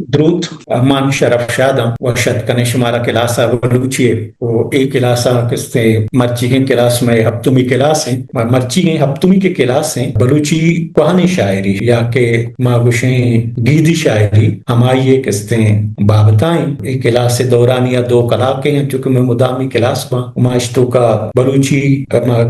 درود مان شرف شادم و شتکن شمارا کلاسا بلوچی وہ ایک کلاسا کستے مرچی ہیں کلاس میں ہفتمی کلاس ہیں مرچی ہیں ہفتمی کے کلاس ہیں بلوچی کوہانی شاعری یا کہ ماگوشیں گیدی شاعری ہمائی کستے بابتائیں ایک کلاس دورانیہ 2 کلاکیں ہیں چونکہ میں مدامی کلاس میں معاشتوں کا بلوچی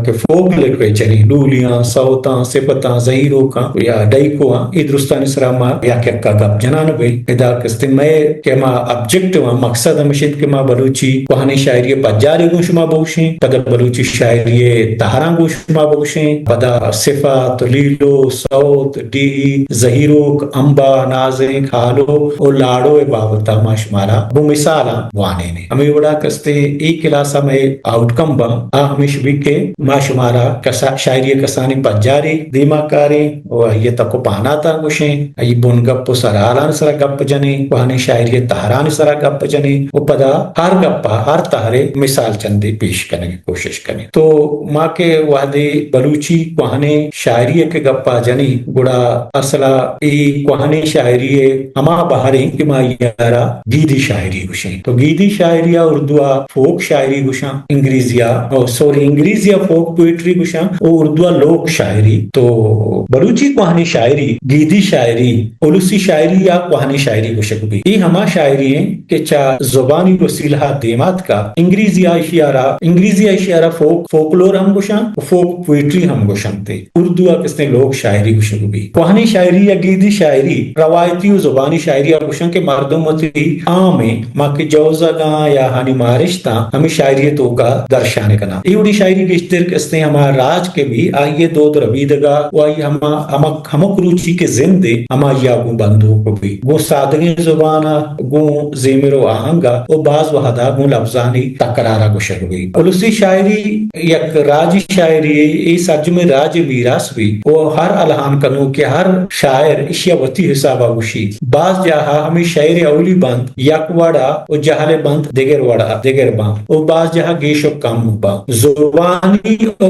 کے فوک لٹوے چلی لولیاں سوتاں سپتاں زہیروں کا یا ڈائکو درستانی سراما یا کہ گپ جنان بھئی ادا کستے میں کہ ما ابجیکٹو مقصد ہمشید کہ ما بلوچی کوہانی شاعری پجاری گوش ما بوشیں پدا بلوچی شاعری تہران گوش ما بوشیں پدا صفات لیلو سوت ڈی زہیروک امبا نازیں کھالو اور لاڑو بابتا ما شمارا وہ مثالا وانے نے ہمیں وڑا کستے ایک کلاسا میں آؤٹ کم با ہمیش بھی کہ ما شمارا شاعری کسانی پجاری دیما کاری اور یہ تکو پانا تا گوشیں ای بون گپ سرالان سرا گپ جنے کوہانی شاعری تہران سرا گپ جنے وہ پدا ہر گپا ہر تہرے مثال چندے پیش کرنے کی کوشش کریں تو ماں کے وعدے بلوچی کوہانی شاعری کے گپا جنی گڑا اصلا ای کوہانی شاعری ہما بہاریں کہ ماں یارا گیدی شاعری گوشیں تو گیدی شاعریہ اردوہ فوک شاعری گوشاں انگریزیہ فوک پوئٹری گوشاں اور اردوہ لوک شاعری تو بلوچی کوہانی شاعری گیدی شاعری اولوسی شاعری یا کوہانی شاعری گوشک بھی یہ ہما شاعری ہیں کہ چا زبانی وسیلہ دیمات کا انگریزی اشیارہ فوکلور ہم گوشاں فوک پوئٹری ہم گوشن تے اردو کس نے لوگ شاعری گوشن بھی کوہانی شاعری یا گیدی شاعری روایتی و زبانی شاعری گوشن کے مردم متی عام ہیں ماں کے جوزگاں یا ہانی مارشتاں ہمیں شاعریتوں کا درشانے کنا ایوڑی شاعری گشتر کس نے ہمارا راج کے بھی آئیے دو ربیدگا و آئی ہمک روچی کے زندے ہما یا گو بندو کو بھی گو سادگی زبانا گو زیمر و آہنگا و باز وحدا گو لفظانی تقرارا گو شروعی اولوسی شاعری یک راجی شاعری ای سجم راج میراس بھی وہ ہر الہان کنو کہ ہر شاعر اشیا وطی حسابا گوشی باز جہاں ہمیں شاعر اولی بند یک وڑا و جہل بند دیگر وڑا دیگر بند و باز جہاں گیش و کم با زبانی و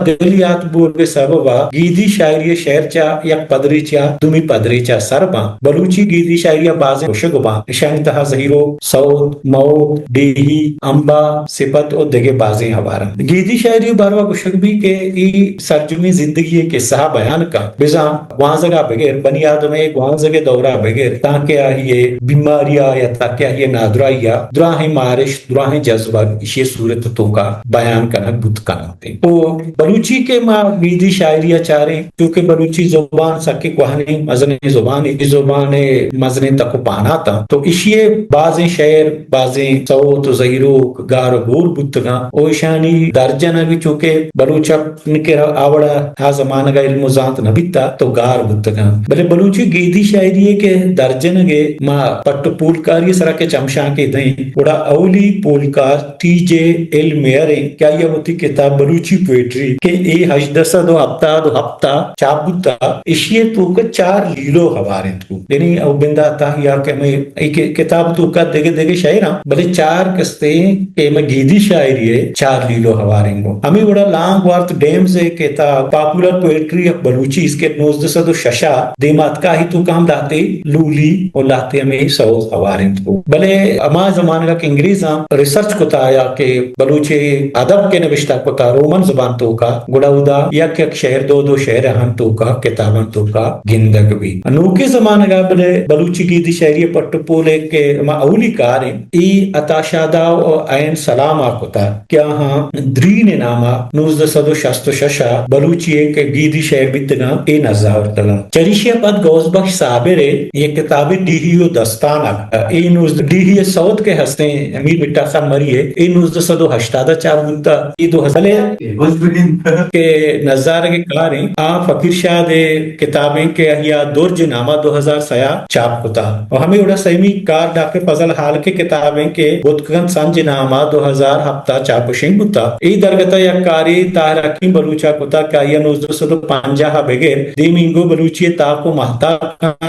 دلیات بول کے سببا گیدی شاعری شعر چا یک پدری چا دومی پدری چا سربا بلوچی گیدی شاعری بازیں خوشگبا شنگتہ زہیرو سوت موت ڈیہی امبا صفت اور دگے بازیں ہمارا گیدی شاعری باروا گوشک بھی کہ ای سرجمی زندگی کے سہا بیان کا بزا وانزگا بغیر بنی آدم ایک وانزگے دورہ بغیر تاکہ آئیے بیماریاں یا تاکہ آئیے نادرائیہ دراہیں مارش دراہیں جذبہ اسی صورتوں کا بیان کرنا بت کرتے تو بلوچی کے ماں گیدی شاعریہ چارے کیونکہ بلوچی زبان سکی کوہانی مزن زبان مزن تک پانا تھا تو اشیے بازیں شعر بازیں سوت و زہیرو گار گور بتگاں اوشانی درجن بھی چونکہ بلوچا کے آوڑا ہا زمانہ کا علم و ذات نبیتا تو گار بتگاں بلے بلوچی گیدی شاعری کے درجن گے ماں پٹ پولکاری سرا کے چمشاں کے دیں بڑا اولی پولکار ٹی جے ایل میئرے کیا یہ ہوتی کتاب بلوچی پوئٹری کہ اے ہجدسہ دو ہفتہ چابتا اشیے تو کا 4 لیلو ہواریں تو یعنی او بندہ تاہیا کہ میں ایک کتاب تو کا دگے شاعراں بلے 4 کستے کہ میں گیدی شاعری ہے 4 لیلو ہواریں گو ہمیں بڑا لانگ وارت ڈیم سے کتاب پاپولر پوئٹری آف بلوچی اس کے 1906 دیمات کا ہی تو کام لاتے لولی اور لاتے ہمیں سوز ہواریں تو بلے اما زمانہ کا کہ انگریزاں ریسرچ کو تایا کہ بلوچی ادب کے نوشتہ کو تا رومن زبان تو کا گڑاودا یک شعر دو شعر ہن تو کا کتابن تو کا گندگ بھی انوکے زمانہ کا بلے بلوچی گیدی شاعری پٹ پولے کے ما اولی کار ای عطا شادا و عین سلام آکتا کیا ہاں درین نامہ 1966 بلوچی ایک گیدی شعر بیتنا اے نظاور تلا چریشیا پد گوز بخش صابر یہ کتاب ڈیہیو دستان اے ڈیہی سعود کے ہستے امیر مٹا خان مری ہے اے 1984 بنتا ای 2000 کے نظارہ کے کاریں فقیر شاہ دے کتابیں کے احیاء درج نامہ 2000 سیا چاپ ہوتا اور ہمیں اڑا سیمی کار ڈاکٹر فضل حال کے کتابیں کے بدکن سنج نامہ 2000 ہفتہ چاپشنگ ہوتا ای درگتا یا کاری تاہرکی بلوچا کتا کیا یہ 1950 بغیر دیمینگو بلوچی تاکو مہتا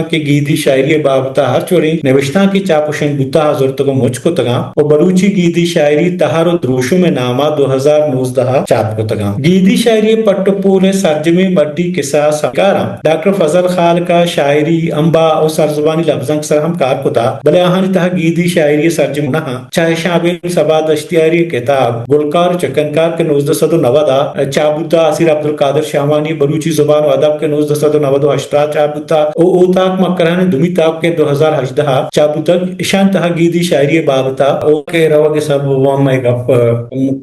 کے گیدی شاعری بابتا ہر چوری نوشتہ کی چاپشنگ ہوتا حضرت کو مجھ کو تگا اور بلوچی گیدی شاعری تہار و دروشو میں نامہ 2019 چاپ کو تگا گیدی شاعری پٹ پورے سرجمی مڈی قصہ سکارا ڈاکٹر فضل خال کا شاعری امبا اور سرزبانی لفظ لفظاں سر ہم کار کتا بلے آہانی تہا گیدی شاعری سرجم نہا چاہے شابیر سباد اشتیاری کتاب گلکار چکنکار کے 1990 چابوتا اسیر عبدالقادر شاہوانی بلوچی زبان و ادب کے 1998 چابوتا او اوتاک مکران دمی تاک کے 2018 چابوتا اشان تہا گیدی شاعری بابتا او کے روا کے سب وام میں گپ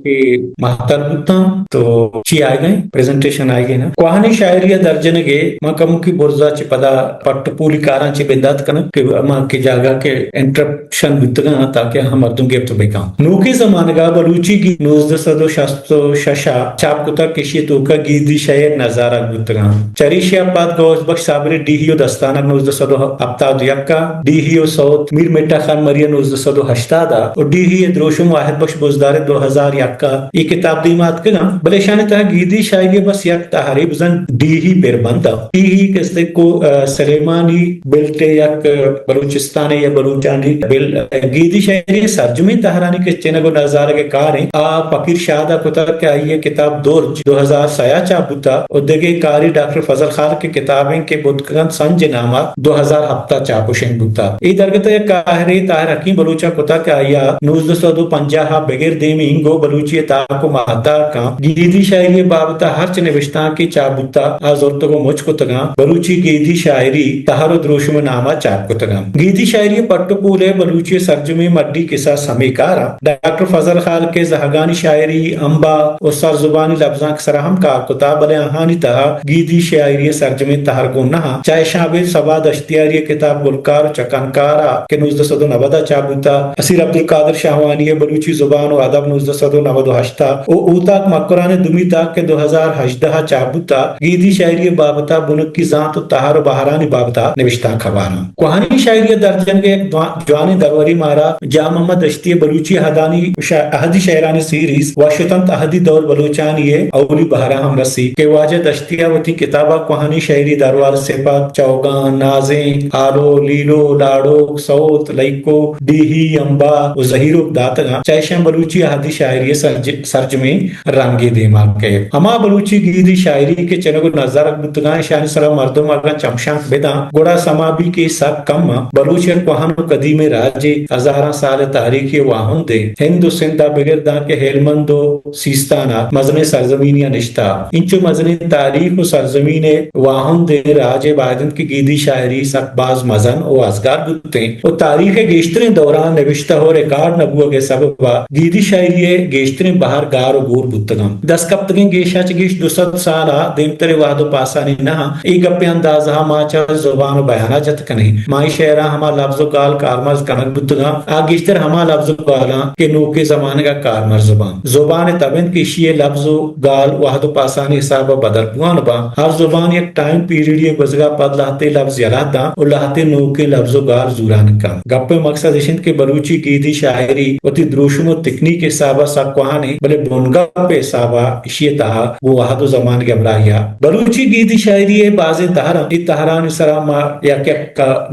کے محتر بوتا تو چی آئے گئے پریزنٹیشن آئے گئے نا کوہانی شاعری درجن گے ماں کمو کی برزا چی پدا پٹ پولی کاران چی بندات کنا کہ ماں کی جاگہ کے انٹرپشن بتگا تاکہ ہم مردوں گے تو بیکاں نوکی زمانگا بلوچی کی 1966 چاپ کتا کشی توکا گیدی شاعر نظارہ بتگا چریشی اپاد گوز بخش صابری ڈیہیو دستانہ 1971 ڈیہیو سوت میر میٹا خان مریا 1980 اور ڈیہی دروشم واحد بخش بزدار 2001 یہ کتاب دیمات کنا بلے شانی تہا گیدی شاعری بس یک تحریب زن ڈیہی بیر بندا ڈیہی کستے کو سلیمانی بلٹے یک بلوچستانی یا بلوچانی بل گیدی شاعری سرجمی تہرانی کے چینگو نظارہ کے کاریں فقیر شاہدہ کتا کہ آئیے کتاب دور 2006 چاپوتا اور دیگے کاری ڈاکٹر فضل خان کے کتابیں کے بدکن سنج نامہ 2007 چاپوشن بوتا ای درگتا یک کاہری تاہر حکیم بلوچا کتا کہ آئیا 1950 بغیر دیمی انگو بلوچی تاکو مہتا کام گیدی شاعری بابتا ہر چنوشتان کی چاپوتا آزورتگو مجھ کتگا بلوچی گیدی شاعری تہر و دروشم نامہ چاپ کتگا گیدی شاعری پٹو پولے بلوچی سرجمی مڈی قصہ سمیکارا ڈاکٹر فضل خان کے زہگانی شاعری امبا اور سر زبانی لفظاں سرہم کا کتاب بلے آہانی تہا گیدی شاعری سرجمی تہر گنہا چاہے شابیر سباد اشتیاری کتاب گلکار چکنکارا کے 1990 چابوتا اسیر عبدالقادر شاہوانی بلوچی زبان و ادب 1998 او اوتاک مکران دمی تاک کے 2018 چابوتا گیدی شاعری بابتا بنک کی ذات و تہر و بہرانی بابتا نوشتہ کھوانا کوہانی شاعری درجن کے ایک جوانی دروری مارا جام محمد اشتی بلوچی احدی شاعرانی سیریز واشتن احدی دور بلوچانی اولی بہرہ ہم رسی کے واجد اشتیہ وتی کتابہ کوہانی شاعری دروار سپت چوگان نازیں آلو لیلو لاڑو سوت لائکو ڈیہی امبا و زہیرو داتگا چائشن بلوچی احدی شاعری سرجمی رنگی دیما کے ہما بلوچی گیدی شاعری کے چنگو نظر بتگاں شان سرا مردم اگر چمشانک بیدا گوڑا سمابی کے سب کم بلوچر کوہانو قدیم راجے ہزاراں سال تاریخی واہن دے ہندو سندھا بگردہ کے ہیلمندو سیستانہ مزن سرزمینیا نشتا انچو مزن تاریخ و سرزمین واہن دے راجے بائدن کی گیدی شاعری سک باز مزن و ازگار بودتے و تاریخ گیشترین دوران نوشتہ ہو ریکارڈ نبوہ کے سبب گیدی شاعری گیشترین باہر گار و گور بودتگم دس کپتگیں گیشا چگیش 200 سالہ دیمتر وحد و پاسانی نہا ایک اپی اندازہ ماچا زبان و بیانہ جت کنی مائی شہرہ ہما لفظ و گال کارمز کنک بودتگم آگیشتر ہما لفظ و گالاں کے نوکے زمانے کا کارمر زبان تبن کی شیئے لفظ و گال وحد و پاسانی حساب بدل بوان با ہر زبان ایک ٹائم پیریڈ یہ گزگا پد لہتے لفظ یلادا اور لہتے نوکے لفظ و گال زوران کم گپے مقصد اشن کے بلوچی گیدی شاعری وتی دروشم و تکنیک حسابہ ساکوہانی بلے بونگا پہ حسابہ اشیئے تہا وہ وحد و زمان کے امراہیا بلوچی گیدی شاعری بازی تہران ای تہران سرام یا کیا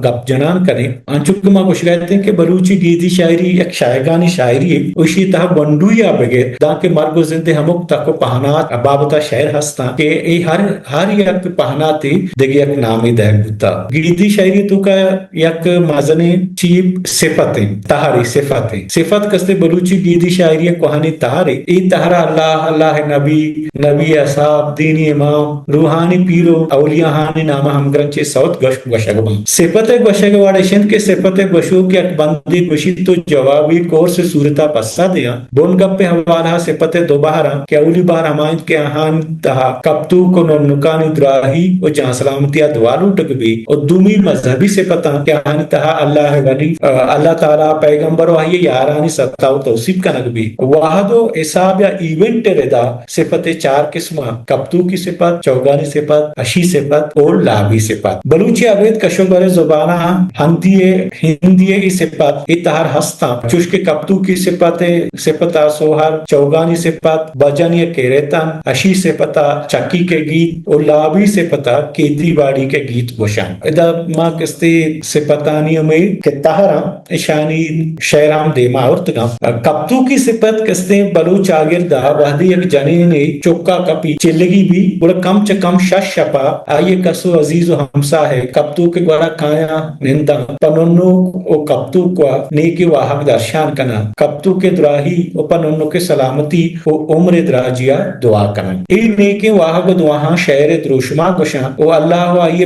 گپ جنان کریں انچک ما کچھ کہتے ہیں کہ بلوچی گیدی شاعری ایک شائگانی شاعری ہے اسی تہا بندو یا بغیر داکہ مرگ و زندے ہمک تک پہنات بابتا شہر ہستا کہ ای ہر یک پہناتی دیگی یک نامی دیکھ بوتا گیدی شاعری تو کا یک مازنی چیب صفتیں تہاری صفتیں صفت کستے بلوچی گیدی شاعری کوہانی تہاری ای تہرا اللہ نبی اصحاب دینی امام روحانی پیرو اولیاء ہانی نامہ ہم گرنچے سوت گوشگبان صفت گوشگواڑشن کے صفت گوشو کی اک بندی گوشی تو جوابی کور سے صورتہ پسا دیا بون گپ پہ حوالہ صفت دوبارہ کہ اولی بار ہمائن کے آہان تہا کپتو کو ننکانی دراہی و جہاں سلامتیا دوالو ٹکبی اور دومی مذہبی صفتہ کہ آہانی تہا اللہ ولی اللہ تعالیٰ پیغمبر وحی یارانی ستا و توصیب کنک بھی واحد و حساب یا ایونٹ ردا صفت 4 قسمہ کپتو کی صفت چوگانی صفت اشی صفت اور لابی صفت بلوچی عبید کشوگر زبانہ ہندی ای صفت ای تہر ہستا چوش کے کپتو کی صفت سوہر چوگانی صفت بجن یا کیریتن اشی صفت چکی کے گیت اور لابی صفت کیتی باڑی کے گیت گوشن ادا ما کستے صفتانی میں کہ تہرا اشانی شہرام دیما ارتگام کپتو کی صفت کستے بلوچ آگردہ وحدی ایک جنین چکا کپی چلگی بھی بڑا کم چکم شش شپا آئیے کسو عزیز و ہمسا ہے کپتو کے گوڑا کھایا ninda panonno o kaptu kwa neki wahak darshan kana kaptu ke drahi o panonno ke salamati o umre drajia dua kana e neki wahak duaha shair drushma gosha o Allah wa ye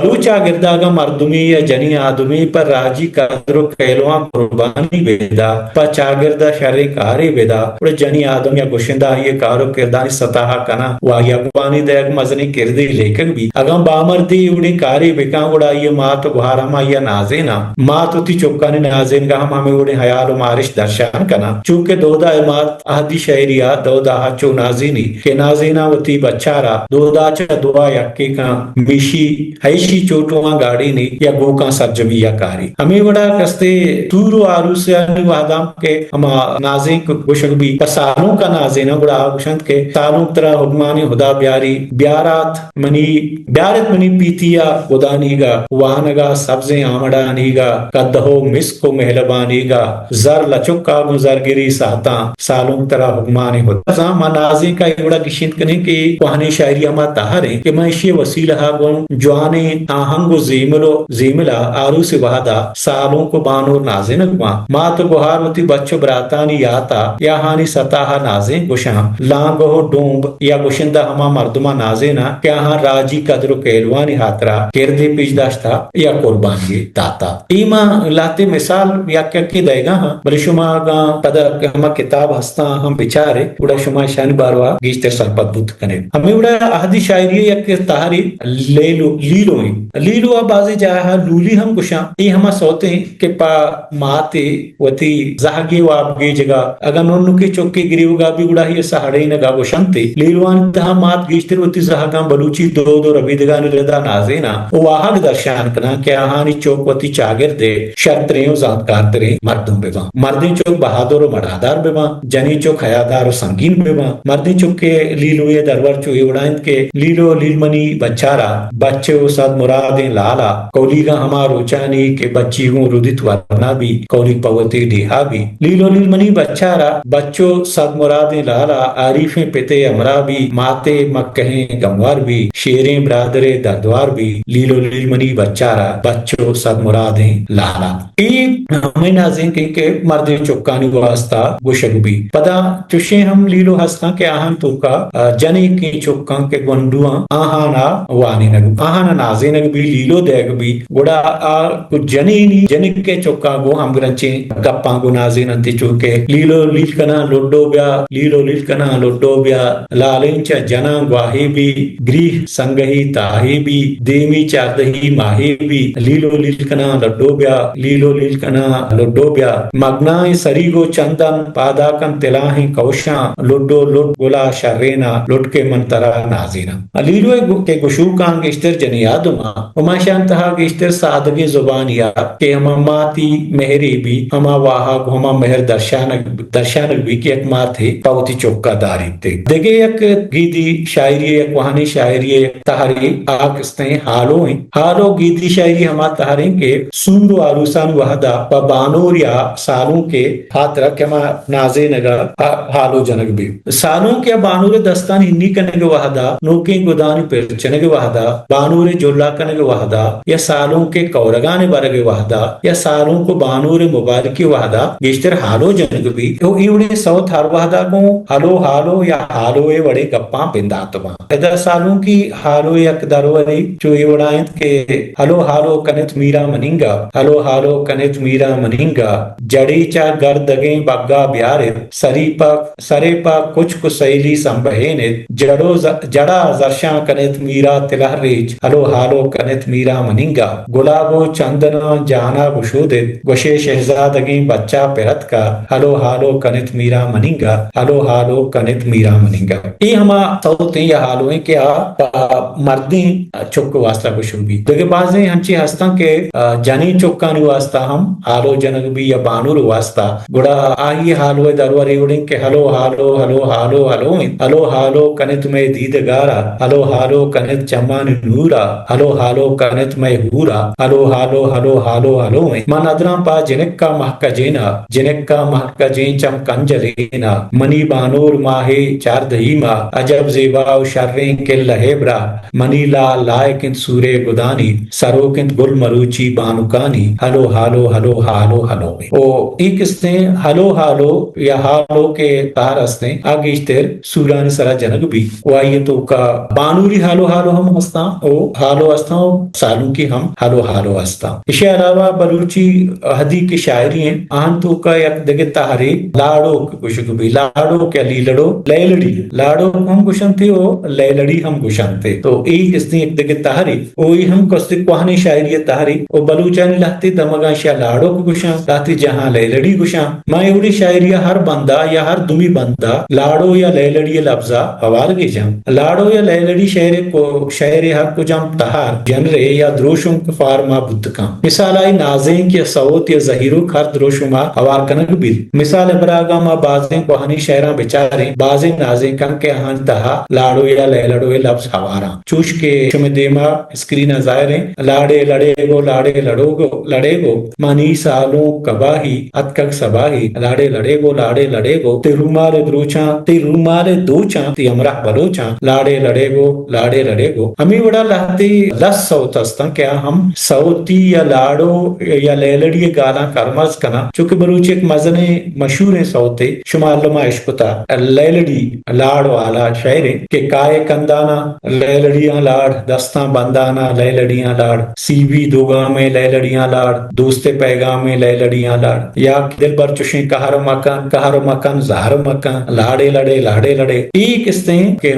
بلوچا گرداگا مردمی یا جنی آدمی پر راجی قدر و کیلوان قربانی بیدا پا چاگردہ شر کاری بیدا اور جنی آدم یا گوشندہ یہ کارو کردانی سطح کنا و یقوانی دیکھ مزنی کردی لیکن بھی اگم بامردی اڑی کاری بکان اڑا یہ مات گوھارما یا نازینا مات تی چکانی نازین گا ہم ہمیں اڑی حیال و مارش درشان کنا چونکہ دودا امات اہدی شہریہ دودا ہچو نازینی کہ نازینا و تی بچارا دودا چا دعا یکی کا میشی حیشی چوٹوان گاڑی نی یا گوکان سرجمی یا کاری ہمیں وڑا کستے تورو آروسیانی وحدام کے ہما نازین کو گوشک بھی پسالوں کا نازینا وڑا آگوشند کے سالوں ترہ حکمانی خدا بیاری بیارات منی پیتیا خدانیگا وانگا سبزیں آمڑانیگا قدہو مسکو مہلبانیگا زر لچکا گزرگری ساتا سالوں ترہ حکمانی خدا زام نازین کا ایوڑا گشند کنے کہ کوہانی شاعری ہما تاہرے کہ مہشی وسیلہ گون جوانے آہنگو زیملا آروس وحدا سالوں کو بانور نازین گوا مات گوھار ہوتی بچو براتانی یاتا یا ہانی سطح نازین گوشاں لانگو ڈومب یا گوشندہ ہما مردما نازینا کیا ہاں راجی قدر و کیلوانی حاترہ کردے پیش داشتا یا قربانی داتا ایما لاتے مثال یا کیا کی دے گا ہاں بلی شما گا پدا ہما کتاب ہستا ہم بچارے اڑا شما شان باروا گیشتر سرپت بود کنے ہمیں اڑا اہدی شاعری یا کہ تحری لیلو بازی جاہا لولی ہم گشاں ای ہما سوتے ہیں کہ پا ماتے وتی زہگی و آبگی جگہ اگر نونو کی چوکی گریو گا بھی اڑا ہی سہڑے نگا گوشنتے لیلوان تہا مات گیشتر وتی زہگاں بلوچی دو ربیدگان ردا نازینا واحق درشان کنا کہ آہانی چوک وتی چاگر دے شرطریوں زادکار ترے مردم بیوان مردین چوک بہادر و مڑادار بیوان جنی چوک حیادار و سنگین بیوان مردین چوک کے لیلوی درور چوئی اڑائند کے لیلو لیلمنی بچارا بچے و صد مرادیں لالا کولیگا ہما روچانی کے بچی ہوں رودت ورنا بھی کولی پوتی دیہا بھی لیلو لیلمنی بچارا بچو صد مرادیں لالا عاریفیں پتے امرا بھی ماتے مکہیں گموار بھی شیریں برادرے دردوار بھی لیلو لیلمنی بچارا بچو صد مرادیں لالا ہمیں ناظرین کہ مرد چکانی واسطہ گوشگ بھی پدا چشے ہم لیلو ہستا کے آہن تو کا جنی کی چکان کے گونڈواں آہانا وانی نگو آہانا نازی نگ بھی لیلو دیگ بھی گوڑا جنی جنک کے چکا گو ہم گرنچے گپاں گو نازی ننتی چوکے لیلو لیل کنا لڈو بیا لیلو لیل کنا لڈو بیا لالنچ جنا گواہی بھی گریہ سنگہی تاہی بھی دیمی چاردہی ماہی بھی لیلو لیل کنا لڈو بیا لیلو لیل کنا لڈو بیا مگنائی سریگو چندن پادا کن تلاہیں کوشاں لڈو لڈ گلا شرینا لڈ کے منترا نازینا لیلو کے گشوکان گشتر جنیادما ہماشان تہا گشتر سادگی زبانیا کہ ہما ماتی مہری بھی ہما واہا ہما مہر درشانک بھی کہ ایک مات ہے پاوتی چوکا داری تے دیگے یک گیدی شاعری ایک وہانی شاعری ایک تحری آگستیں حالو گیدی شاعری ہما تحریں کے سندو آروسان وحدا و بانور یا سالوں کے خاطرہ کما نازے نگا حالو جنگ بھی سالوں کے بانور دستان ہنی کنگ وحدا نوکیں گدانی پر چنگ وحدا بانور جولا کنگ وحدا یا سالوں کے کورگان برگ وحدا یا سالوں کو بانور مبارکی وحدا گشتر حالو جنگ بھی تو ایوڑے سوت ہر وحدا کو حالو یا حالوے وڑے گپاں پنداتما ادھر سالوں کی حالو یک دروری جو ایوڑائیں کہ حالو کنت میرا مننگا حالو کنت میرا مننگا جڑی چا گردگیں بگا بیارے سرے پا کچھ کو سیلی سنبہینت جڑا زرشاں کنت میرا تلہ ریچ حالو کنت میرا مننگا گلابو چندنا جانا گشودت گوشے شہزادگیں بچہ پرت کا حالو کنت میرا مننگا حالو کنت میرا مننگا یہ ہما صوتیں یا حالویں کہ مردیں چک واسطہ گشو بھی دیکھے بازیں ہنچی ہستاں کہ جنی چکانی واسطہ ہم حالو جنگ بھی یا بانور واسطہ گڑا آئی حالو دروری اڑیں کہ حالو کنت میں دیدگارا حالو کنت چمان نورا حالو کنت میں ہورا حالو من ادران پا جنک کا محکا جین چم کنجلینا منی بانور ماہی چار دہیما عجب زیبا و شرین کل لہبرا منی لائکن سورے گدانی سروکن گل مروچی بانوکانی حالو او ایک استیں حالو یا حالو کے تار استیں آگیشتر سوران سرا جنگ بھی وائیے تو کا بانوری حالو ہم ہستا او حالو ہستا سالوں کی ہم حالو ہستا. اسی علاوہ بلوچی ہدی کی شاعری ہیں آہن تو کا یک دگے تہاری لاڑو گشگ بھی لاڑو کیا لی لڑو لیلڑی لاڑو ہم گشنتے ہو لیلڑی ہم گشنتے. تو ای اس نے ایک دگے تہاری وہی ہم کستے کوہنی شاعری تہاری او بلوچانی لہتی دمگا شیا لاڑو کو گشاں لہتی جہاں لیلڑی گشاں. ماں اوڑی شاعری ہر بندہ یا ہر دمی بندہ لاڑو یا لیلڑی لفظہ حوال گے جام. لاڑو یا لیلڑی شعر ہر کو جام تہار جنرے یا دروشم فارما بدکاں. مثال آئی نازیں کہ صوت یا زہیرو کھر دروشما حوال کنگ بیل. مثال ابراگا ما بازیں کوہنی شعراں بچاریں بازیں نازیں کن کے ہن تہا لاڑو یا لیلڑو لفظ حواراں. چوش کے شم دیما اسکرین ظاہر ہیں لاڑے لڑے گو لاڑے لڑے گو مانی سالوں کباہی اتکک سباہی لاڑے لڑے گو تے رومال دروچاں تے رومال دوچاں تے امرہ بلوچاں لاڑے لڑے گو. ہمیں بڑا لہتی لس صوت ہستا کیا ہم صوتی یا لاڑو یا لیلڑی گالاں کرمز کنا چونکہ بلوچ ایک مزنے مشہور ہیں صوتے شما علمہ عشقتا لیلڑی لاڑو آلہ شعریں کہ کائے کندانا لیلڑیاں لاڑ دستاں بندانا لیلڑیاں لاڑ سی وی دوگاں میں لیلڑیاں لاڑ دوست پیغام میں لیلڑیاں لاڑ یا دل بر چشیں کہر مکان زہر مکان لاڑے لڑے ایک اس نے کہ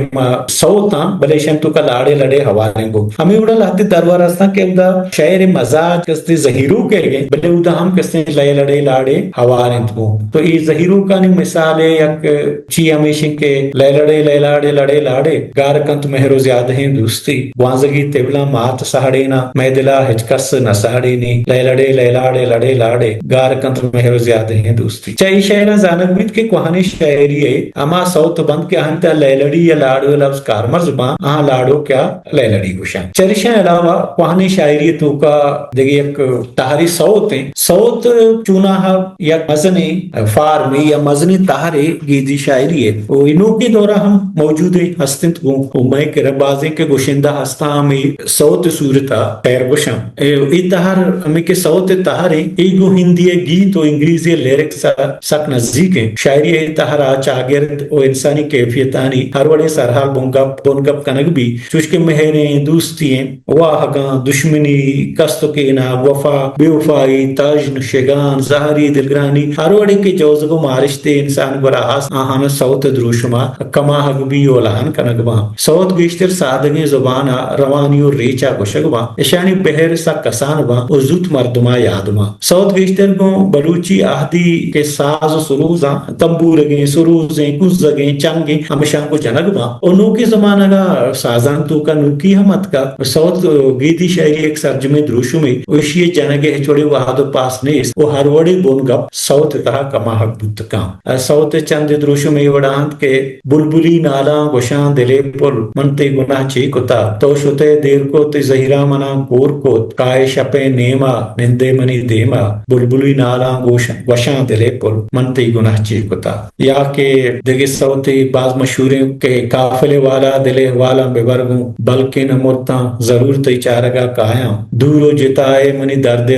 صوتاں بلے شمتو کا لاڑے لڑے حوالیں گو. ہمیں اڑا لاتے دربار ہستا کہ ادا شعر مزاج کستے زہیرو کہہ گئے بلے ادا ہم کستے لے لڑے لاڑے حوالیں گو. تو یہ زہیرو کا نہیں مثال ہے یک چی ہمیشہ کے لے لڑے لاڑے گار کنت مہرو زیادہ ہیں دوستی وانزگی تبلا مات سہڑینا میں دلا ہچکس نہ سہڑینی لے لڑے لاڑے گار کنت مہرو زیادہ ہیں دوستی. چاہیے شعرہ زانت بیت کے کوہانی شاعری ہے اما صوت بند کے ہنتا لیلڑی یا لاڑو لفظ کارمرز باں آہاں لاڑو کیا لیلڑی گوشاں. چرشاں علاوہ کوہانی شاعری تو کا دیکھیں ایک تہاری صوت ہیں صوت چوناہا یا مزنی فارمی یا مزنی تہارے گیدی شاعری ہے وہ انہوں کی دورہ ہم موجود ہیں ہستنت گوں میں کہ ربازیں کے گوشندہ ہستا ہمیں صوت صورتا پیر گوشاں. ای تہار ہمیں کے صوت تہارے ایگو ہندی گیت و انگریزی لیرکس سک نزدیک ہیں. شاعری تہارا چاگرد و انسانی کیفیتانی ہر وڑے سرحال بونگپ کنگ بھی چوشکے مہریں دوستی ہیں واہگاں دشمنی کست کینا وفا بے وفائی تاج نشگان زہری دلگرانی ہر وڑے کے جوزگو مارشتے انسان براہاس آہانا صوت دروشما کما حق بھی اولہان کنگ با. صوت گیشتر سادگی زبانا روانی و ریچا گوشگ با اشانی بہر سا کسان با و زوت مردما یاد با. صوت گیشتر کو بلوچی آہدی کے ساز و سروزاں تمبورگیں سروزیں کزگیں چنگیں ہمیشان کو جنگ با اور نوکی زمانہ کا سازان تو کا نوکی حمد کا صوت گیدی شاعری ایک سرجم دروشو میں وشی جنگے چھوڑے وحد و پاس نیس وہ ہر وڑی بون گپ صوت تہا کما حق بودکاں. صوت چند دروشو میں وڑاند کے بلبلی نالاں گوشان دلے پل منتے گناہ چی کتا تو شتے دیر کو تے زہیرہ منا کور کو کائے شپے نیما نندے منی دیما بلبلی نالاں گوشان دلے پل منتے گناہ چی کتا. یا کہ دگی صوتی بعض مشہوریں کہ قافلے والا دلے والا ببرگوں بلکہ نہ مرتاں ضرور تی چارگا کایاں دور و جتائے منی درد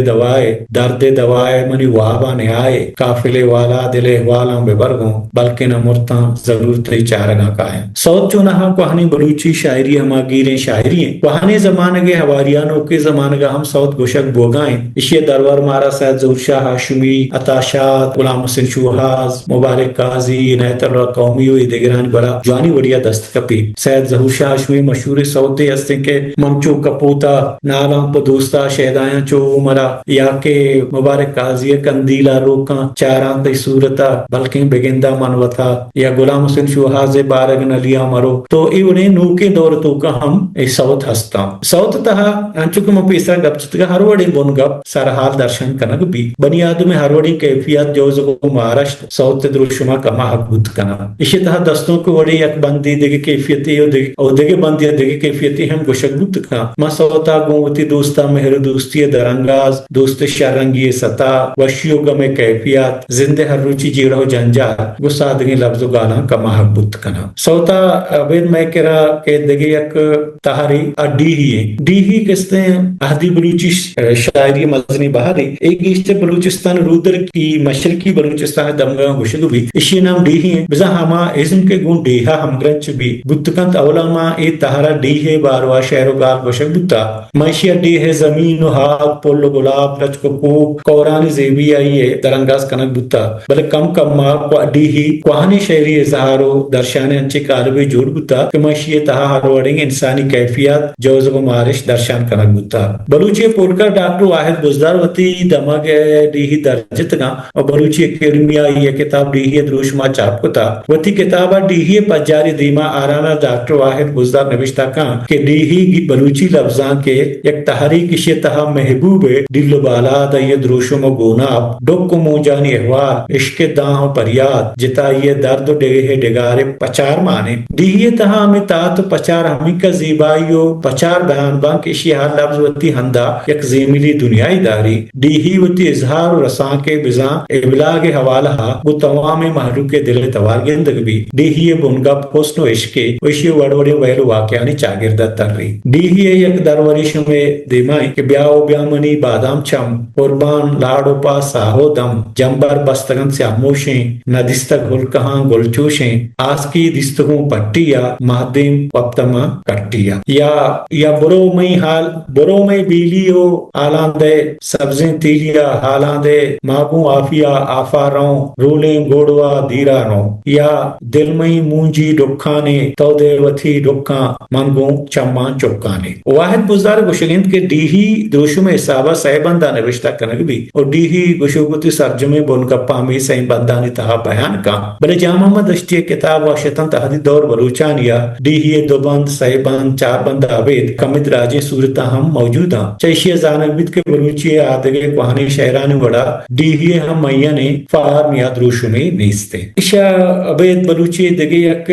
دوائے منی وابا نہائے قافلے والا دلے والا ببرگوں بلکہ نہ مرتاں ضرور تی چارگا کایاں. صوت چونہا کوہنی بلوچی شاعری ہما گیریں شاعری ہیں کوہنی زمانہ کے حواریانوں کے زمانہ کا ہم صوت گوشک بوگائیں. اسی دربار مارا سید ظہور شاہ ہاشمی عطاشات غلام حسین شوہاز مبارک قاضی عنایت اللہ قومی و دیگران بڑا جوانی وڑیا دست کپی. سید ظہور شاہ ہاشمی مشہور صوتے ہستے کے منچو کپوتا نالاں پا دوستا شہدایاں چو مرا یا کہ مبارک قاضی کندیلا روکاں چاراں تی صورتا بلکہ بگندہ منوتا یا غلام حسین شوہاز بارگ نلیا مرو. تو ایونے نو کے دور تو کا ہم ای صوت ہستا صوت تہا انچو کم پیسا گپ چتگا ہر وڑی بون گپ سرحال درشن کنگ بھی بنی آدم ہر وڑی کیفیت جوزگو مارشت صوت دروشما کما حق بود کنا. اسی تہا دستوں کو وڑی یک بندی دیگے کیفیتی او دیگے بندی دیگے کیفیتی ہم گوشک بود کنا. ما صوتا گوتی دوستا مہر دوستی درنگاز دوست شرنگی ستا وشیو گم کیفیت زندہ ہر روچی جیڑو جنجال گسادگی لفظ و گالاں کما حق بود کنا. صوتا ابین میں کرا کہ دیگے یک تہاری ڈی ہی ہے ڈی ہی کستے ہیں اہدی بلوچی شاعری مزنی بہاری ایک گیشتے بلوچستان رودر کی مشرقی بلوچستان دمگاہ گوشگو بھی اسی نام ڈی ہی ہیں بزا ہما اسم کے گون ڈیہا ہم گرنچ بھی بودکانت اولا ما ای تہارا ڈی ہے باروا شہر و گال گوشک بتا معیشی اڈی ہے زمین و ہاک پل و گلاب رچ کو کوک قوران زیبی آئیے درنگاز کنک بتا بلے کم کم ماں کو اڈی ہی کوہانی شہری اظہارو درشان انچے کالبی جوڑ بتا کہ معیشی تہا ہر وڑنگ انسانی کیفیات جوزب و مارش درشان کنک بتا بلوچی پولکر ڈاکٹر واحد بزدار وتی دماغ ڈی ہی درجت گا اور بلوچی اکیڈمیا یہ کتاب ڈی ہی دروشما چاپ کتا وتی کتابہ ڈی ہی پجاری دیما آرانا ڈاکٹر واحد بزدار نوشتہ کان کہ ڈی ہی بلوچی لفظاں کے یک تحریک اشی تہا محبوب دل بالا دا یہ دروشم و گوناب ڈک موجانی احوال عشق داں و پریاد جتا یہ درد ڈگہ ڈگارے پچار مانے ڈی ہی تہا ہمیں تات پچار ہمیں کا زیبائیو پچار بیان بانک اشی ہر لفظ وتی ہندا یک زیملی دنیای داری ڈی ہی وتی اظہار و رساں کے بزاں ابلاغ حوالہ وہ تمام محلوق کے دل توار گندگ بھی ڈی ہی بنگا حسن و عشق وشی وڑوڑے ویلو واقعانی چاگردہ تر رہی ڈی ہی یک دروریش میں دیمائی کہ بیاو بیامنی بادام چم قربان لاڑو پا ساہو دم جمبر بستگن سے اموشیں ندستگ ہلکہاں گلچوشیں آس کی دستگوں پٹیا مہدیم وپتما کٹیا یا برو میں حال برو میں بیلیو آلان دے سبزیں تیلیا حالان دے ماگوں آفیا آفا روں رولیں گوڑوا دیرا روں یا دل میں مونجی ڈکھانے تو دے وتھی ڈکھاں منگوں چماں چکانے واحد بزدار گوشگند کے ڈی ہی دروشم حسابہ سہ بندہ نوشتہ کنگ بھی اور ڈی ہی گوشگوتی سرجمے بن گپا میں سہ بندانی تہا بیان کا بلے جامع محمد اشتی کتاب واشتن تحدی دور بلوچانیا ڈی ہی دو بند سہ بند چار بند آبید کمت راجے صورتہ ہم موجود ہیں چیشی زانبید کے بلوچی آدھگے کوہانی شہرانی وڑا ڈی ہی ہم میانے فار میاد روشمی نیستے اشا عبید بلوچی دگے یک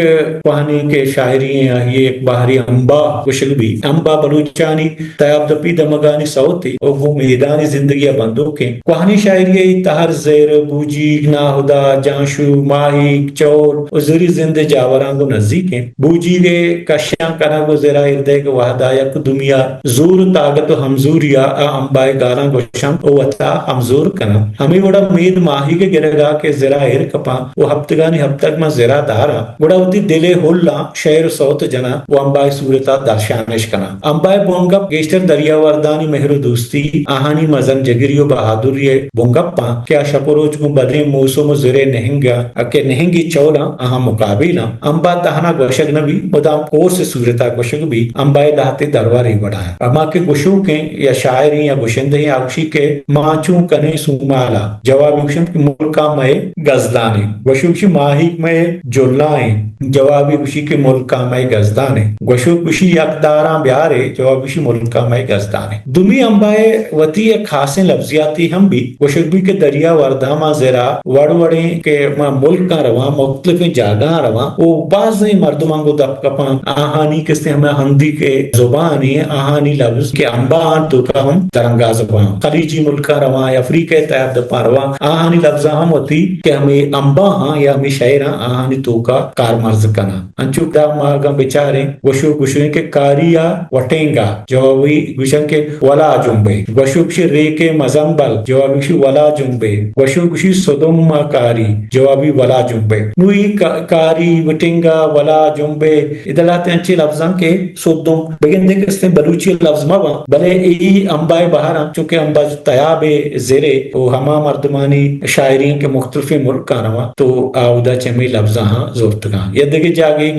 کوہانی کے شاعری ہیں یہ ایک باہری امبا کشل بھی امبا بلوچانی تیاب دپی دمگانی سوتی اور وہ میدانی زندگی بندوکیں کوہانی شاعری تہر زیر بوجی ناہدا جانشو ماہی چور ازری زند جاورانگو نزدیکیں بوجی گے کشیاں کنگو زیرہ اردے کے وحدہ یک دنیا زور طاقت و ہمزوریا امبائے گالاں گوشم او وطا ہمزور کنا ہمیں وڑا مید ماہی کے گرگا کے زرہ ایر کپاں وہ ہفتگانی ہفتگ میں زرہ دارا وڑا ہوتی دلے ہولا شہر سوت جنا وہ امبائے صورتا درشانش کنا امبائے بونگا گیشتر دریا وردانی مہر دوستی آہانی مزن جگری و بہادری بونگپا کیا شپروچ کو بدری موسم و زرے نہنگا اکے نہنگی چولا آہاں مقابلہ امبا تہنا گوشگ نبی مدام کورس صورتا گوشگ بھی امبائے لہتے درواری بڑھا ہے اما کے گوشو کے یا شاعری یا گوشندہی آوشی کے مانچوں کنے سومالا جوابی گوشم کی ملکہ میں گزدانے گوشوشی ماہی میں جلائیں جوابی گوشی کے ملکہ میں گزدانے گوشو گوشی یقداراں بیارے جوابی گوشی ملکہ میں گزدانے دمی امبائے وطی ایک خاصیں لفظیاتی ہم بھی گوشک بھی کے دریا ورداما زیرہ وڑوڑیں کے ملک کا رواں مختلف جاگاں رواں وہ بعض مردمان کو دب کپاں آہانی کستے ہمیں ہندی کے زبانی آہانی لفظ کے امبا آن تو کا ہم درنگا زبان خلیجی ملکہ رواں افریقہ تیاب دپا رواں آہانی لفظاں ہم ہوتی کہ ہمیں امبا ہاں یا ہمیں شہرہ آہانی تو کا کار مرز کنا انچو دا ماغا بچارے گوشو گوشن کے کاریا وٹینگا جوابی گوشن کے ولا جنبے گوشو گوشی رے کے مزنبل جوابی گوشی ولا جنبے گوشو گوشی صدم کاری جوابی ولا جنبے نوی کاری وٹینگا ولا جنبے ادلاتے انچے لفظاں کے صدم بگن دیکھ اس نے بلوچی لفظ ماں بلے ای امبائے بہارا چونکہ امبا تیاب زیرے وہ ہما مردمانی شاعرین کے مختلف ملک کا روا تو آودہ چمی لفظاں ہاں زورتگاں یا دیکھے جاگے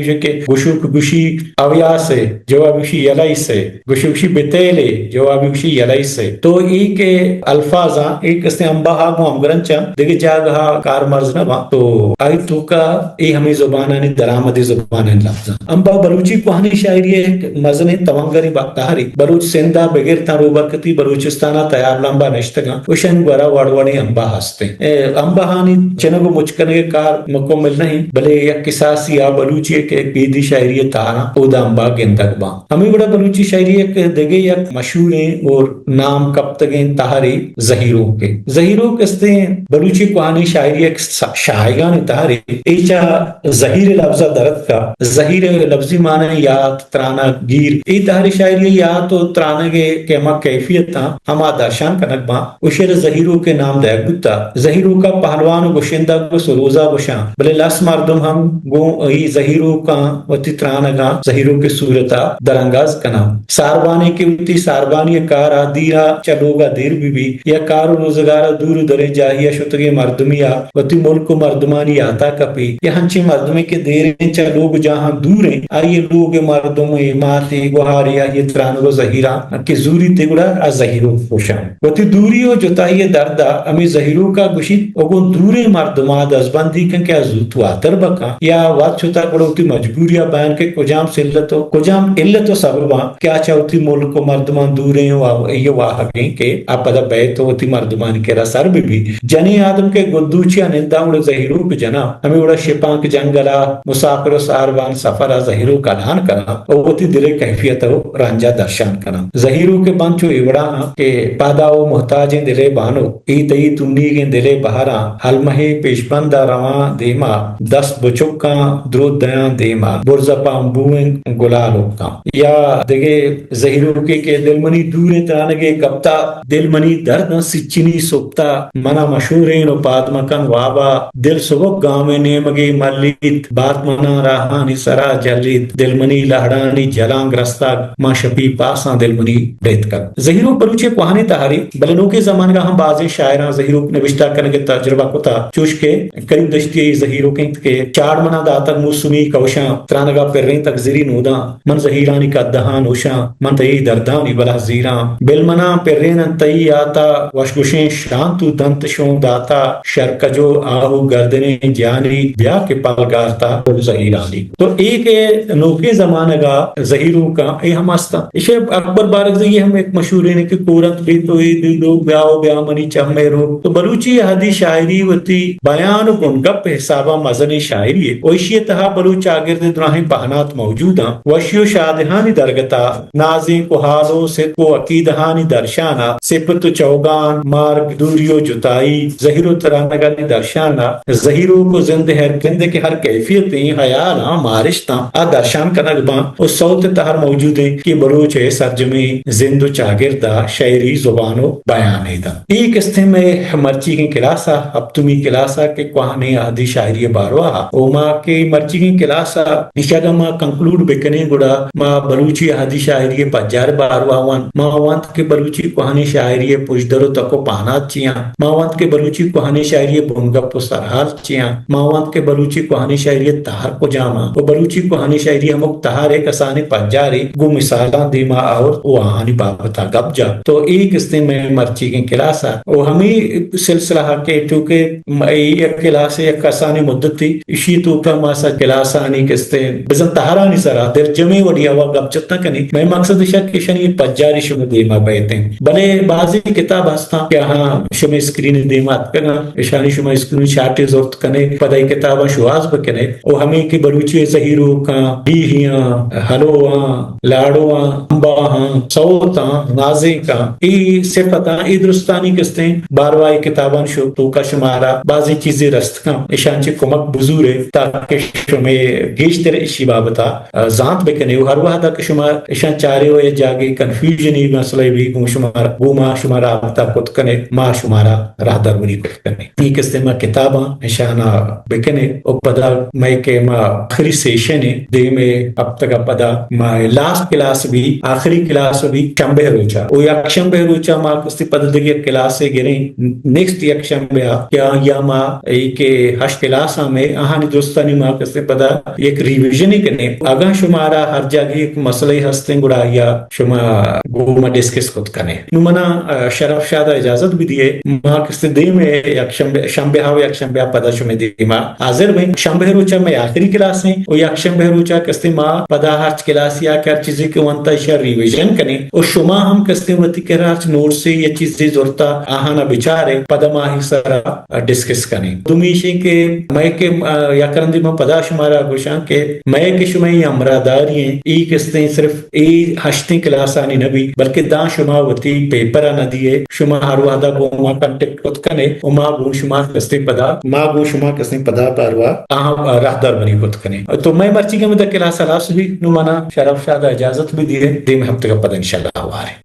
گوشو گوشی اویا سے جواب گوشی یلائی سے گوشو گوشی بتیلے جواب گوشی یلائی سے تو ای کے الفاظاں ایک اس نے امبا ہاں گو امگرنچا دیکھے جاگہا کار مرز نوا تو آئی تو کا ای ہمیں زبانانی درامدی زبانانی لفظاں امبا بلوچی کوہانی شاعری ایک مزنی توانگری باقتاری بلوچ سندہ بغیر تا روبرکتی بلوچستانہ تیار لمبا نشتگاں وشن گورا وڑوڑی امبا ہستے امبا ہانی چنگو مچکنگے کار مکمل نہیں بلے یک قصاصی یا بلوچی کے بیدی شاعری تارا اودا امبا گندگ با ہمیں بڑا بلوچی شاعری ایک دگے یک مشہور ہیں اور نام کب تگیں تہاری زہیروں کے زہیروں کستے ہیں بلوچی کوہانی شاعری ایک شائگان تہاری ایچا زہیر لفظہ درد کا زہیر لفظی معنی یاد ترانا گیر ای تہاری شاعری یاد تو ترانا گے کہ ہما کیفیت تھا ہما درشان کنک با اشیر زہیروں کے نام دے گتا زہیروں کا پہلوان گوشندہ کو سروزہ گوشاں بلے لس مردم ہم گو ای زہیروں کا وتی ترانا گا زہیروں کے صورتہ درنگا تیرانداز کنا ساربانی کی وتی ساربانی کار آدیرا چلوگا دیر بھی یا کارو روزگارا دور درے جاہیا شتگی مردمیا وتی ملک مردمانی آتا کپی یا ہنچی مردمی کے دیریں چلوگ جہاں دوریں آئیے لوگ مردم ماتی گوھاری آئیے ترانگو زہیرہ کہ زوری تگڑا از زہیرو خوشان وتی دوری ہو جتائیے دردہ امی زہیرو کا گشید اگون دوریں مردماد از بندی کن کیا زوتو آتر بکا یا وات چھتا کڑوتی مجبوریہ بیان کے کجام سلتو کجام علتو سببا کیا چاہتی ملک و مردمان دوریں ہو یہ واحقیں کہ آپ پدا بیتو ہوتی مردمان کے رسر بھی جنی آدم کے گدوچیا نندہ اڑ زہیرو پہ جنا ہمیں اڑا شپانک جنگلا مسافر و ساروان سفر زہیرو کا نان کنا اور ہوتی دلے کیفیت ہو رنجا درشان کنا زہیرو کے بانچو ایوڑا کہ پاداو محتاجیں دلے بانو ایتئی تنیگیں دلے بہارا حلمہے پیشبندہ روان دیما دس بچکاں درود دیان دیما برزپا امبوئن گلالو کا یا دیکھے زہیرو کے دل منی دوریں ترانگے کبتا دل منی درد سچنی سکتا منا مشہورین و پادمکن وابا دل سبک گاویں نیمگی ملیت بات منا راہانی سرا جلیت دل منی لہڑانی جلانگ رستا ما شپی پاساں دل منی بیت کر زہیرو بلوچے کوہانی تہاری بلنو کے زمان کا ہم بازی شاعراں زہیرو نوشتہ کرنے کے تجربہ کو تا چوش کے قریب دشتی زہیرو کے چاڑ منا داتر موسمی کوشاں ترانگا پر رین تک زیری نودا من زہیرانی کا دہان اوشاں من تئی دردانی بلا زیراں بل منا پر رین تئی آتا وشگوشیں شانتو دنت شون داتا شرکجو آہو گردنے جانی بیا کے پالگارتا زہیرانی تو ایک نوکے زمانہ کا زہیرو کا اے ہم آستا اسے اکبر بارک یہ ہم ایک مشہور ہے کہ پورت بھی تو لوگ بیاو بیا منی چمے رو تو بلوچی حدی شاعری وتی بیان گن گپ حسابہ مزنی شاعری ہے ویشی تہا بلوچ آگرد دراہیں بہانات موجود ہیں وشیو شادہانی درگتا نازیں کو حالو ست کو عقیدہانی درشانا سپت چوگان مارگ دوریو جتائی زہیرو ترانگانی درشانا زہیرو کو زند ہر گند کے ہر کیفیتیں حیانا مارشتاں آ درشان کنگ بان اس صوت تہر موجود ہیں کہ بلوچ سرجمی زندو چاگردہ شعری زبانو بیانی دا ایک استے میں مرچی کی کلاسا اب تمی کلاسا کے کوہانی آدھی شاعری باروا او ماں کے مرچی کی کلاسا نشاگا ماں کنکلوڈ بکنے گڑا ماں بلوچی آدھی شاعری پجار باروا وان ماں وانت کے بلوچی کوہانی شاعری پوشدرو تکو پانات چیاں ماں وانت کے بلوچی کوہانی شاعری بونگپ و سرحال چیاں ماں وانت کے بلوچی کوہانی شاعری تہار کو جاما و بلوچی کوہانی شاعری ہمک تہار ایک اسانی پجاری گو مثالاں دیما اور وہ آہانی بابتا گب جا تو ایک اس میں مرچی کی کلاسا وہ ہمیں سلسلہ کے چونکہ ایک کلاس ایک اسانی مدت تھی اسی تو کا ماسا کلاسانی کستے بزن تہارانی سرا در جمعی وڈی ہوا گب جتنا کنی میں مقصد شک کشنی پجاری شما دیما بیتے ہیں بلے بعضی کتاب ہستا کہ ہاں شما اسکرین دیمات کنا اشانی شما اسکرین شاٹی زورت کنے پدائی کتابا شواز بکنے وہ ہمیں کی بلوچی زہیرو کا بیہیاں حلوہاں لاڑوہاں امباہاں سوتاں نازیں کا ای صفتاں ای درستانی کستے باروائی کتابان شو تو کا شمارا بعضی چیزیں رست کا اشان چی کمک بزورے تاکہ شما گیشتر اشی بابتا ذات بکنے ہر وحدہ کہ شما اشان چارے ہوئے جاگے کنفیوژنی مسئلے بھی گو شمارا گو ما شمارا آبتا کت کنے ما شمارا راہ در بنی کت کنے ای کستے ما کتاباں اشانا بکنے او پدا میں کہ ما آخری سیشن ہے دے میں اب تک پدا ما لاسٹ کلاس بھی آخری کلاس بھی شنبہ روچا او یک شنبہ روچا ما کستی پدا دیگے کلاس سے گریں نیکسٹ یک شنبہ کیا یا ما ایک ہشت کلاسا میں آہانی دوستانی ما کستی پدا ایک ریویژنی کنے اگاں شمارا ہر جگہ ایک مسئلہ ہستیں گڑا یا شما گو ما ڈسکس کت کنے نو منا شرف شادہ اجازت بھی دیئے ما کستی دے میں یک شنبہ ہو یک شنبہ پدا شما دی ما حاضر میں شنبہ روچا میں آخری کلاس ہیں او یک شنبہ روچا کستی ما پدا ہرچ کلاس یا کر چیزیں کہ وانتا شا ریویژن کنے او شما ہم کستی وتی کراچ نوٹ سے یہ چیزیں ضرورتا آہانا بچارے پدا ماہی سارا ڈسکس کنے دومیشی کے میں کے یا کرندی میں پدا شمارا گوشاں کہ میں کے شما یہ امراداری ہیں ای کستے صرف ای ہشتی کلاس آنی نبی بلکہ دا شما وتی پیپر آنا دیئے شما ہر وحدہ گو ما کنٹیکٹ کت کنے او ما گو شما کستے پدا ما گو شما کستے پدا پاروا آہاں راہ دار بنی کت کنے تو میں مرچی کے مدہ کلاس آلاس بھی نو منا شرف شادہ اجازت بھی دیئے دیم ہفتے کا پدا انشاءاللہ ہوارے